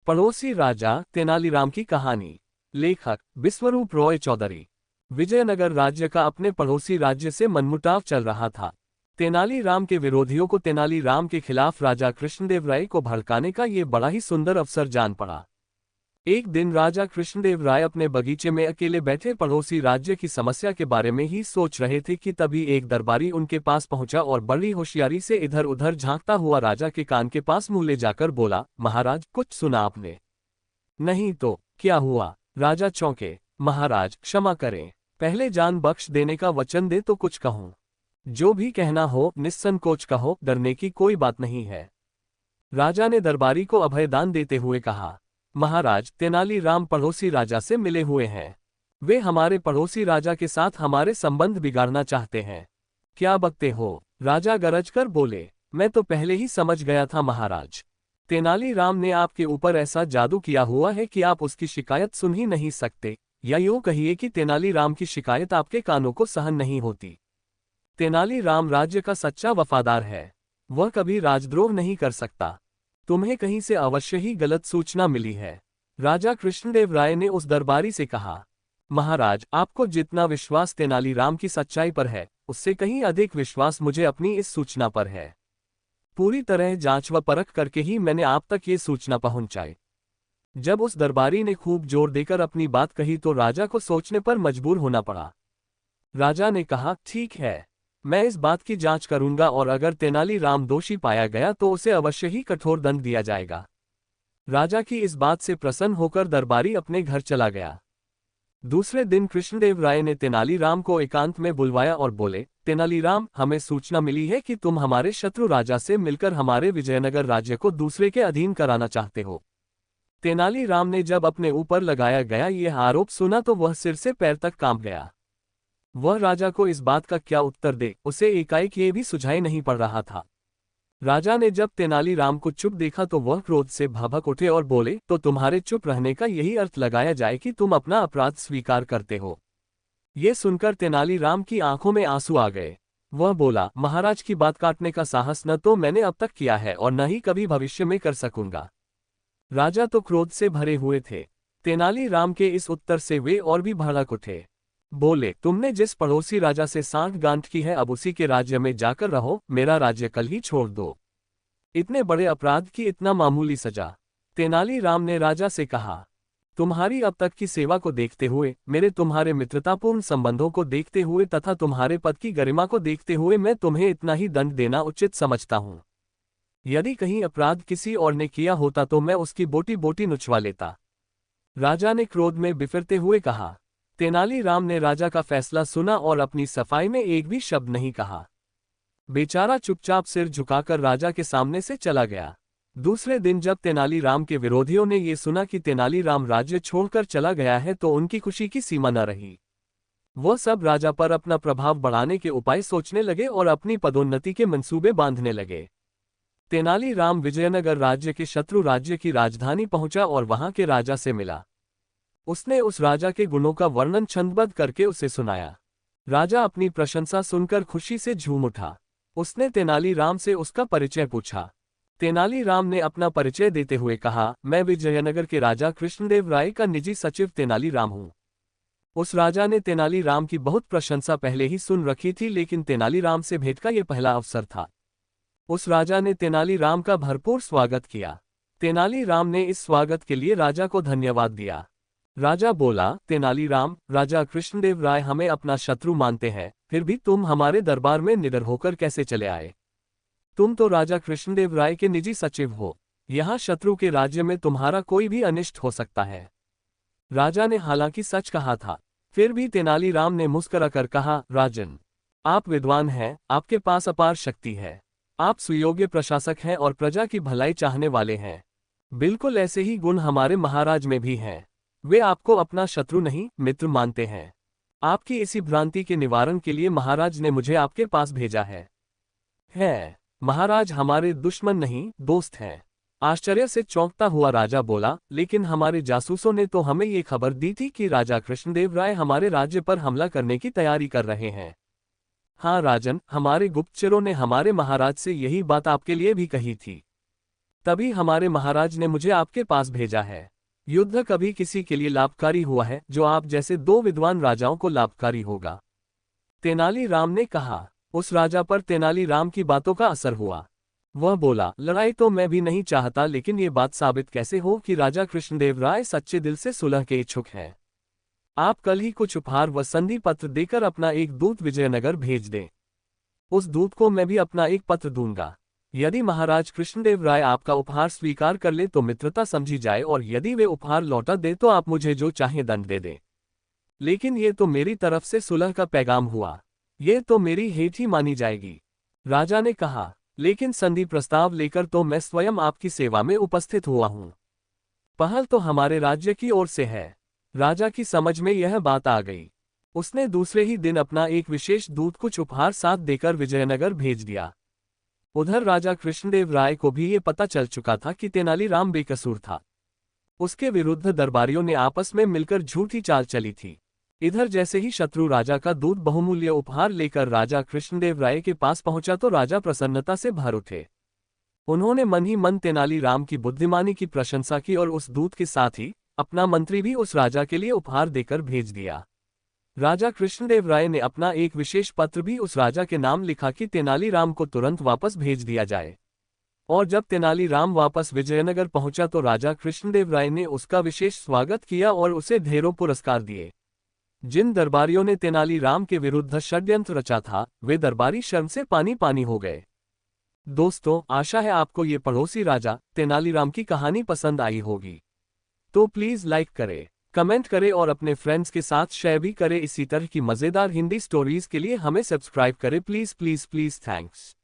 पड़ोसी राजा तेनालीराम की कहानी। लेखक विश्वरूप रॉय चौधरी। विजयनगर राज्य का अपने पड़ोसी राज्य से मनमुटाव चल रहा था। तेनालीराम के विरोधियों को तेनालीराम के खिलाफ राजा कृष्णदेव राय को भड़काने का ये बड़ा ही सुंदर अवसर जान पड़ा। एक दिन राजा कृष्णदेव राय अपने बगीचे में अकेले बैठे पड़ोसी राज्य की समस्या के बारे में ही सोच रहे थे कि तभी एक दरबारी उनके पास पहुंचा और बड़ी होशियारी से इधर उधर झांकता हुआ राजा के कान के पास मुंह ले जाकर बोला, महाराज कुछ सुना आपने? नहीं तो क्या हुआ? राजा चौंके। महाराज क्षमा करें, पहले जान बख्श देने का वचन दे तो कुछ कहूं। जो भी कहना हो निस्संकोच कहो, डरने की कोई बात नहीं है। राजा ने दरबारी को अभयदान देते हुए कहा, महाराज तेनालीराम पड़ोसी राजा से मिले हुए हैं। वे हमारे पड़ोसी राजा के साथ हमारे संबंध बिगाड़ना चाहते हैं। क्या बकते हो? राजा गरज कर बोले, मैं तो पहले ही समझ गया था महाराज। तेनालीराम ने आपके ऊपर ऐसा जादू किया हुआ है कि आप उसकी शिकायत सुन ही नहीं सकते, या यूं कहिए कि तेनालीराम की शिकायत आपके कानों को सहन नहीं होती। तेनालीराम राज्य का सच्चा वफादार है, वह कभी राजद्रोह नहीं कर सकता। तुम्हें कहीं से अवश्य ही गलत सूचना मिली है। राजा कृष्णदेव राय ने उस दरबारी से कहा, महाराज आपको जितना विश्वास तेनालीराम की सच्चाई पर है, उससे कहीं अधिक विश्वास मुझे अपनी इस सूचना पर है। पूरी तरह जांच व परख करके ही मैंने आप तक ये सूचना पहुंचाई। जब उस दरबारी ने खूब जोर देकर अपनी बात कही तो राजा को सोचने पर मजबूर होना पड़ा। राजा ने कहा, ठीक है, मैं इस बात की जांच करूंगा और अगर तेनालीराम दोषी पाया गया तो उसे अवश्य ही कठोर दंड दिया जाएगा। राजा की इस बात से प्रसन्न होकर दरबारी अपने घर चला गया। दूसरे दिन कृष्णदेव राय ने तेनालीराम को एकांत में बुलवाया और बोले, तेनालीराम, हमें सूचना मिली है कि तुम हमारे शत्रु राजा से मिलकर हमारे विजयनगर राज्य को दूसरे के अधीन कराना चाहते हो। तेनालीराम ने जब अपने ऊपर लगाया गया यह आरोप सुना तो वह सिर से पैर तक कांप गया। वह राजा को इस बात का क्या उत्तर दे, उसे एकाएक ये भी सुझाई नहीं पड़ रहा था। राजा ने जब तेनालीराम को चुप देखा तो वह क्रोध से भभक उठे और बोले, तो तुम्हारे चुप रहने का यही अर्थ लगाया जाए कि तुम अपना अपराध स्वीकार करते हो। ये सुनकर तेनालीराम की आंखों में आंसू आ गए। वह बोला, महाराज की बात काटने का साहस न तो मैंने अब तक किया है और न ही कभी भविष्य में कर सकूंगा। राजा तो क्रोध से भरे हुए थे। तेनालीराम के इस उत्तर से वे और भी भड़क उठे। बोले, तुमने जिस पड़ोसी राजा से सांठ-गांठ की है अब उसी के राज्य में जाकर रहो, मेरा राज्य कल ही छोड़ दो। इतने बड़े अपराध की इतना मामूली सजा। तेनालीराम ने राजा से कहा, तुम्हारी अब तक की सेवा को देखते हुए, मेरे तुम्हारे मित्रतापूर्ण संबंधों को देखते हुए तथा तुम्हारे पद की गरिमा को देखते हुए मैं तुम्हें इतना ही दंड देना उचित समझता हूं। यदि कहीं अपराध किसी और ने किया होता तो मैं उसकी बोटी बोटी नुचवा लेता। राजा ने क्रोध में बिफरते हुए कहा। तेनालीराम ने राजा का फैसला सुना और अपनी सफाई में एक भी शब्द नहीं कहा। बेचारा चुपचाप सिर झुकाकर राजा के सामने से चला गया। दूसरे दिन जब तेनालीराम के विरोधियों ने ये सुना कि तेनालीराम राज्य छोड़कर चला गया है तो उनकी खुशी की सीमा न रही। वह सब राजा पर अपना प्रभाव बढ़ाने के उपाय सोचने लगे और अपनी पदोन्नति के मंसूबे बांधने लगे। तेनालीराम विजयनगर राज्य के शत्रु राज्य की राजधानी पहुंचा और वहां के राजा से मिला। उसने उस राजा के गुणों का वर्णन छंदबद्ध करके उसे सुनाया। राजा अपनी प्रशंसा सुनकर खुशी से झूम उठा। उसने तेनालीराम से उसका परिचय पूछा। तेनालीराम ने अपना परिचय देते हुए कहा, मैं विजयनगर के राजा कृष्णदेव राय का निजी सचिव तेनालीराम हूं। उस राजा ने तेनालीराम की बहुत प्रशंसा पहले ही सुन रखी थी, लेकिन तेनालीराम से भेंट का यह पहला अवसर था। उस राजा ने तेनालीराम का भरपूर स्वागत किया। तेनालीराम ने इस स्वागत के लिए राजा को धन्यवाद दिया। राजा बोला, तेनालीराम, राजा कृष्णदेव राय हमें अपना शत्रु मानते हैं, फिर भी तुम हमारे दरबार में निडर होकर कैसे चले आए? तुम तो राजा कृष्णदेव राय के निजी सचिव हो। यहाँ शत्रु के राज्य में तुम्हारा कोई भी अनिष्ट हो सकता है। राजा ने हालांकि सच कहा था, फिर भी तेनालीराम ने मुस्कुराकर कहा, राजन, आप विद्वान हैं, आपके पास अपार शक्ति है, आप सुयोग्य प्रशासक हैं और प्रजा की भलाई चाहने वाले हैं। बिल्कुल ऐसे ही गुण हमारे महाराज में भी हैं। वे आपको अपना शत्रु नहीं मित्र मानते हैं। आपकी इसी भ्रांति के निवारण के लिए महाराज ने मुझे आपके पास भेजा है। महाराज हमारे दुश्मन नहीं दोस्त हैं। आश्चर्य से चौंकता हुआ राजा बोला, लेकिन हमारे जासूसों ने तो हमें ये खबर दी थी कि राजा कृष्णदेव राय हमारे राज्य पर हमला करने की तैयारी कर रहे हैं। हाँ राजन, हमारे गुप्तचरों ने हमारे महाराज से यही बात आपके लिए भी कही थी। तभी हमारे महाराज ने मुझे आपके पास भेजा है। युद्ध कभी किसी के लिए लाभकारी हुआ है जो आप जैसे दो विद्वान राजाओं को लाभकारी होगा। तेनालीराम ने कहा। उस राजा पर तेनालीराम की बातों का असर हुआ। वह बोला, लड़ाई तो मैं भी नहीं चाहता, लेकिन ये बात साबित कैसे हो कि राजा कृष्णदेव राय सच्चे दिल से सुलह के इच्छुक हैं। आप कल ही कुछ उपहार व संधि पत्र देकर अपना एक दूत विजयनगर भेज दें। उस दूत को मैं भी अपना एक पत्र दूंगा। यदि महाराज कृष्णदेव राय आपका उपहार स्वीकार कर ले तो मित्रता समझी जाए, और यदि वे उपहार लौटा दे तो आप मुझे जो चाहे दंड दे दें। लेकिन ये तो मेरी तरफ से सुलह का पैगाम हुआ, ये तो मेरी हेठ ही मानी जाएगी। राजा ने कहा, लेकिन संधि प्रस्ताव लेकर तो मैं स्वयं आपकी सेवा में उपस्थित हुआ हूं। पहल तो हमारे राज्य की ओर से है। राजा की समझ में यह बात आ गई। उसने दूसरे ही दिन अपना एक विशेष दूत कुछ उपहार साथ देकर विजयनगर भेज दिया। उधर राजा कृष्णदेव राय को भी ये पता चल चुका था कि तेनालीराम बेकसूर था। उसके विरुद्ध दरबारियों ने आपस में मिलकर झूठी चाल चली थी। इधर जैसे ही शत्रु राजा का दूत बहुमूल्य उपहार लेकर राजा कृष्णदेव राय के पास पहुंचा तो राजा प्रसन्नता से भर उठे। उन्होंने मन ही मन तेनालीराम की बुद्धिमानी की प्रशंसा की और उस दूत के साथ ही अपना मंत्री भी उस राजा के लिए उपहार देकर भेज दिया। राजा कृष्णदेव राय ने अपना एक विशेष पत्र भी उस राजा के नाम लिखा कि तेनालीराम को तुरंत वापस भेज दिया जाए। और जब तेनालीराम वापस विजयनगर पहुंचा तो राजा कृष्णदेव राय ने उसका विशेष स्वागत किया और उसे ढेरों पुरस्कार दिए। जिन दरबारियों ने तेनालीराम के विरुद्ध षड्यंत्र रचा था, वे दरबारी शर्म से पानी पानी हो गए। दोस्तों, आशा है आपको ये पड़ोसी राजा तेनालीराम की कहानी पसंद आई होगी। तो प्लीज लाइक करें, कमेंट करें और अपने फ्रेंड्स के साथ शेयर भी करें। इसी तरह की मजेदार हिंदी स्टोरीज के लिए हमें सब्सक्राइब करें। Please please please, thanks.